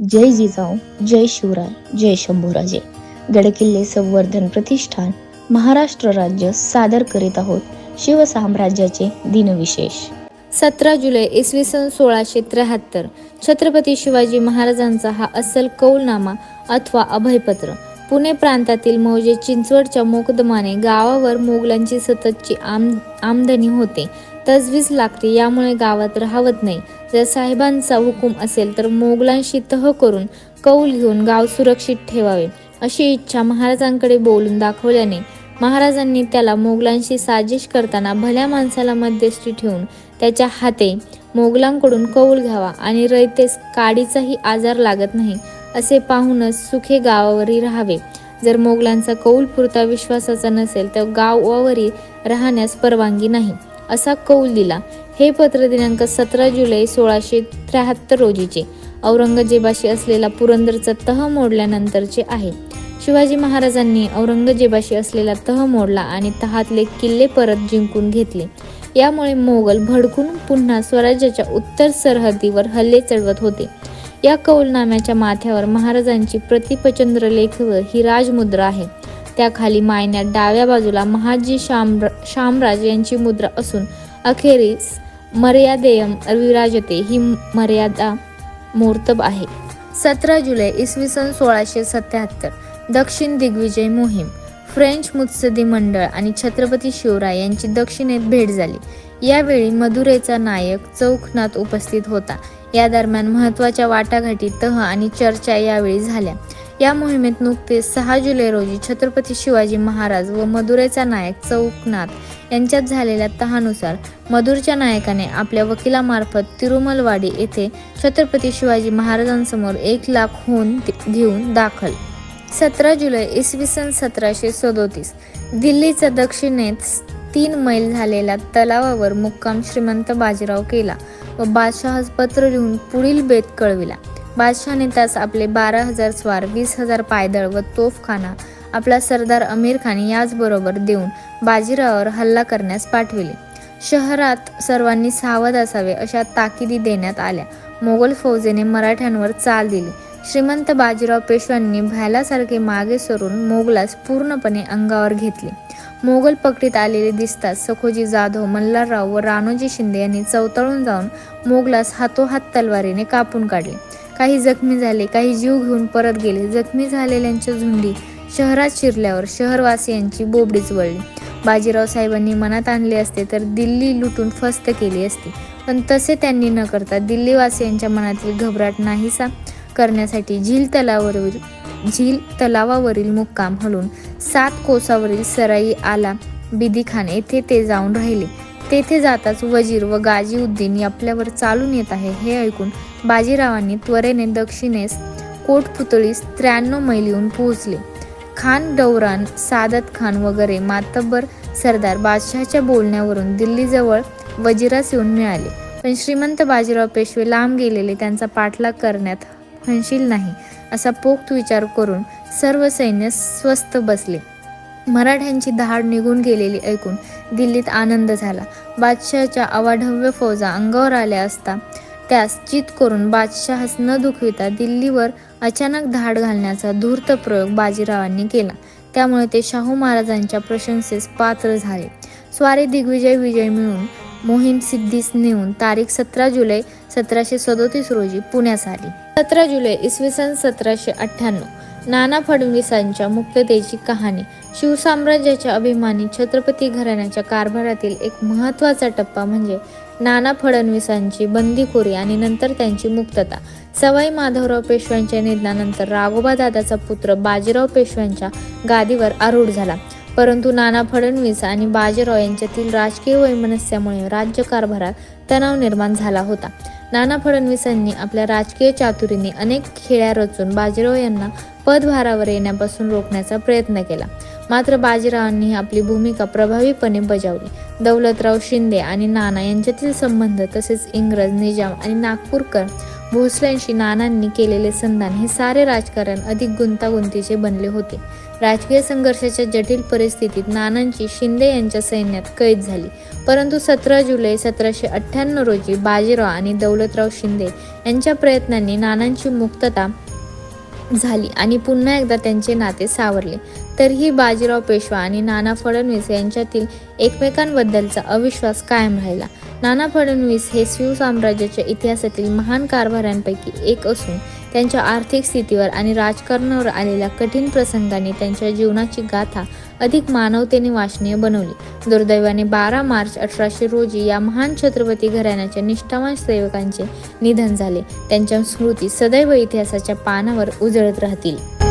जय जिजाऊ, जय शिवराय, जय शंभूराजे. गडकिल्ले संवर्धन प्रतिष्ठान महाराष्ट्र राज्य सादर करीत आहोत शिवसाम्राज्याचे दिनविशेष. 17 जुलै इसवी सन 1673 छत्रपती शिवाजी महाराजांचा हा अस्सल कौलनामा अथवा अभयपत्र. पुणे प्रांतातील मौजे चिंचवडच्या मोकदमाने गावावर मोगलांची सततची आमदनी होते. तजवीज लागते, यामुळे गावात राहवत नाही. जर साहेबांचा हुकूम असेल तर मोगलांशी तह करून कौल घेऊन गाव सुरक्षित ठेवावे अशी इच्छा महाराजांकडे बोलून दाखवल्याने महाराजांनी त्याला मोगलांशी साजिश करताना भल्या माणसाला मध्यस्थी ठेवून त्याच्या हाते मोगलांकडून कौल घ्यावा आणि रयतेस काडीचाही आजार लागत नाही असे पाहूनच सुखे गावावरी राहावे. जर मोगलांचा कौल पुरता विश्वासाचा नसेल तर गावावरी राहण्यास परवानगी नाही असा कौल दिला. हे पत्र दिनांक 17 जुलै 1673 रोजीचे औरंगजेबाशी असलेला पुरंदरचा तह मोडल्यानंतरचे आहे. शिवाजी महाराजांनी औरंगजेबाशी असलेला तह मोडला आणि तहातले किल्ले परत जिंकून घेतले. यामुळे मोगल भडकून पुन्हा स्वराज्याच्या उत्तर सरहद्दीवर हल्ले चढवत होते. या कौलनाम्याच्या माथ्यावर महाराजांची प्रतिपचंद्र लेखवर ही राजमुद्रा आहे. त्याखाली मायन्यात डाव्या बाजूला महाजी शामराज यांची मुद्रा असून अखेरीस मर्यादेयम विराजते ही मर्यादा मोर्तब आहे. 17 जुलै इसवी सन 1677 दक्षिण दिग्विजय मोहीम. फ्रेंच मुत्सदी मंडळ आणि छत्रपती शिवराय यांची दक्षिणेत भेट झाली. यावेळी मदुरेचा नायक चौखनात उपस्थित होता. या दरम्यान महत्त्वाच्या वाटाघाटी, तह आणि चर्चा यावेळी झाल्या. या मोहिमेत नुकतेच 6 जुलै रोजी छत्रपती शिवाजी महाराज व मदुरेचा नायक चौखनात यांच्यात झालेल्या तहानुसार मदुरच्या नायकाने आपल्या वकिलामार्फत तिरुमलवाडी येथे छत्रपती शिवाजी महाराजांसमोर 1 लाख होन घेऊन दाखल. 17 जुलै इसवी सन 1737 दिल्लीचा दक्षिणेत 3 मैल झालेल्या तलावावर मुक्काम श्रीमंत बाजीराव केला व बादशहास पत्र लिहून पुढील बेत कळविला. बादशहाने त्यास आपले 12,000 स्वार, 20,000 पायदळ व तोफखाना आपला सरदार अमीर खान याचबरोबर देऊन बाजीरावावर हल्ला करण्यास पाठविले. शहरात सर्वांनी सावध असावे अशा ताकिदी देण्यात आल्या. मोगल फौजेने मराठ्यांवर चाल दिली. श्रीमंत बाजीराव पेशव्यांनी भाल्यासारखे मागे सरून मोगलास पूर्णपणे अंगावर घेतले. मोगल पकडीत आलेले दिसताच सखोजी जाधव, मल्हारराव व राणोजी शिंदे यांनी चवताळून जाऊन मोगलास हातोहात तलवारीने कापून काढले. काही जखमी झाले, काही जीव घेऊन परत गेले. जखमी झालेल्यांच्या झुंडी शहरात शिरल्यावर शहरवासियांची बोबडीच वळली. बाजीराव साहेबांनी मनात आणले असते तर दिल्ली लुटून फस्त केली असती, पण तसे त्यांनी न करता दिल्लीवासियांच्या मनातील घबराट नाहीसा करण्यासाठी झील तलावावरील मुक्काम हलून 7 कोसावरील सराई आला बिदीखान येथे ते जाऊन राहिले. तेथे जाताच वजीर व गाजीउद्दीन आपल्यावर चालून येत आहे हे ऐकून बाजीरावांनी त्वरेने दक्षिणेस कोटपुतळीस 93 मैल येऊन पोहोचले. खान दौरान, सादत खान वगैरे मातब्बर सरदार बादशहाच्या बोलण्यावरून दिल्लीजवळ वजिरास येऊन मिळाले. पण श्रीमंत बाजीराव पेशवे लांब गेलेले त्यांचा पाठलाग करण्यात हंशील नाही असा पोक्त विचार करून सर्व सैन्य स्वस्थ बसले. मराठ्यांची धाड निघून गेलेली ऐकून दिल्लीत आनंद झाला. बादशहाच्या अवाढव्य फौजा अंगावर आल्या असता त्यास चित करून बादशहास न दुखविता दिल्लीवर अचानक धाड घालण्याचा धूर्त प्रयोग बाजीरावांनी केला. त्यामुळे ते शाहू महाराजांच्या प्रशंसेस पात्र झाले. स्वारी दिग्विजय विजय मिळून मोहीम सिद्धीस नेऊन तारीख 17 जुलै 1737 रोजी पुण्यास आली. 17 जुलै इसवी सन 1798 नाना फडणवीसांच्या मुक्ततेची कहाणी. शिवसाम्राज्याच्या अभिमानी छत्रपती घराण्याच्या कारभारातील एक महत्त्वाचा टप्पा म्हणजे नाना फडणवीसांची बंदीखोरी आणि नंतर त्यांची मुक्तता. सवाई माधवराव पेशव्यांच्या निधनानंतर राघोबा दादाचा पुत्र बाजीराव पेशव्यांच्या गादीवर आरूढ झाला. परंतु नाना फडणवीस आणि बाजीराव यांच्यातील राजकीय वैमनस्यामुळे राज्यकारभारात तणाव निर्माण झाला होता. नाना फडणवीसांनी आपल्या राजकीय चातुरीने अनेक खेळ्या रचून बाजीराव यांना पदभारावर येण्यापासून रोखण्याचा प्रयत्न केला. मात्र बाजीरावांनी आपली भूमिका प्रभावीपणे बजावली. दौलतराव शिंदे आणि नाना यांच्यातील संबंध तसेच इंग्रज, निजाम आणि नागपूरकर भोसल्यांशी नानांनी केलेले संधान हे सारे राजकारण अधिक गुंतागुंतीचे बनले होते. राजकीय संघर्षाच्या जटिल परिस्थितीत नानांची शिंदे यांच्या सैन्यात कैद झाली. परंतु 17 जुलै 1798 रोजी बाजीराव आणि दौलतराव शिंदे यांच्या प्रयत्नांनी नानांची मुक्तता झाली आणि पुन्हा एकदा त्यांचे नाते सावरले. तरीही बाजीराव पेशवा आणि नाना फडणवीस यांच्यातील एकमेकांबद्दलचा अविश्वास कायम राहिला. नाना फडणवीस हे शिवसाम्राज्याच्या इतिहासातील महान कारभाऱ्यांपैकी एक असून त्यांच्या आर्थिक स्थितीवर आणि राजकारणावर आलेल्या कठीण प्रसंगांनी त्यांच्या जीवनाची गाथा अधिक मानवतेने वाचनीय बनवली. दुर्दैवाने 12 मार्च 1800 रोजी या महान छत्रपती घराण्याच्या निष्ठावान सेवकांचे निधन झाले. त्यांच्या स्मृती सदैव इतिहासाच्या पानावर उजळत राहतील.